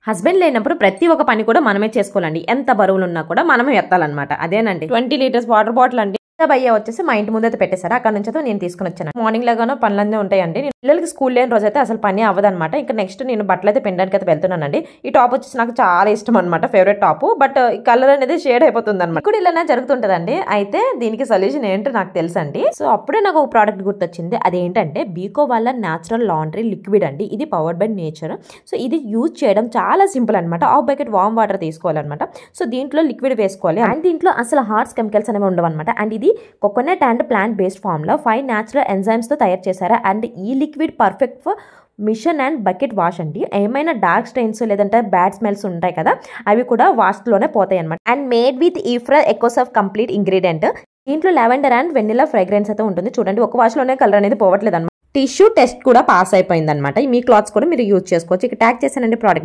Husband లేనప్పుడు ప్రతి ఒక్క పని కూడా మనమే చేసుకోవాలండి. ఎంత బరువులు ఉన్నా కూడా మనమే ఎత్తాలన్నమాట. అదేనండి 20 లీటర్స్ వాటర్ బాటిల్ అండి. భయ్య వచ్చేసి మా ఇంటి ముందైతే పెట్టేశారు. అక్కడ నుంచి అయితే నేను తీసుకుని వచ్చాను. మార్నింగ్ లాగానో పనులన్నీ ఉంటాయండి. పిల్లలకి స్కూల్ లేని రోజు అయితే అసలు పని అవ్వదన్నమాట. ఇంకా నెక్స్ట్ నేను బట్టలు అయితే పెనడానికి అయితే వెళ్తున్నానండి. ఈ టాప్ వచ్చేసి నాకు చాలా ఇష్టం అనమాట, ఫేవరెట్ టాప్. బట్ ఈ కలర్ అనేది షేడ్ అయిపోతుంది అనమాట. ఇప్పుడు ఇలానే జరుగుతుంటదండి. అయితే దీనికి సొల్యూషన్ ఏంటో నాకు తెలుసండి. సో అప్పుడే నాకు ఒక ప్రోడక్ట్ గుర్తొచ్చింది. అదేంటంటే బీకో వాళ్ళ న్యాచురల్ లాండ్రీ లిక్విడ్ అండి. ఇది పవర్డ్ బై నేచర్. సో ఇది యూజ్ చేయడం చాలా సింపుల్ అనమాట. హాఫ్ బకెట్ వామ్ వాటర్ తీసుకోవాలన్నమాట. సో దీంట్లో లిక్విడ్ వేసుకోవాలి. అండ్ దీంట్లో అసలు హార్స్ కెమికల్స్ అనేవి ఉండవు అనమాట. అండ్ ఇది coconut and plant based form లో 5 న్యాచురల్ ఎంజైమ్స్ తో తయారు చేశారు. అండ్ ఈ liquid perfect for machine and bucket wash అండి. ఏమైనా డార్క్ స్టెయిన్స్ లేదంటే బ్యాడ్ స్మెల్స్ ఉంటాయి కదా, అవి కూడా వాష్ లోనే పోతాయి అనమాట. అండ్ మేడ్ విత్ ఈఫ్రా ఎకోసాఫ్ కంప్లీట్ ఇంగ్రీడియంట్. దీంట్లో లావెండర్ అండ్ వెనిలా ఫ్రేగ్రెన్స్ అయితే ఉంటుంది. చూడండి, ఒక వాష్ లోనే కలర్ అనేది పోవట్లేదు అనమాట. టిష్యూ టెస్ట్ కూడా పాస్ అయిపోయింది అనమాట. మీ క్లాత్స్ కూడా మీరు యూజ్ చేసుకోవచ్చు. ఇక ట్యాగ్ చేశానండి ప్రోడక్ట్.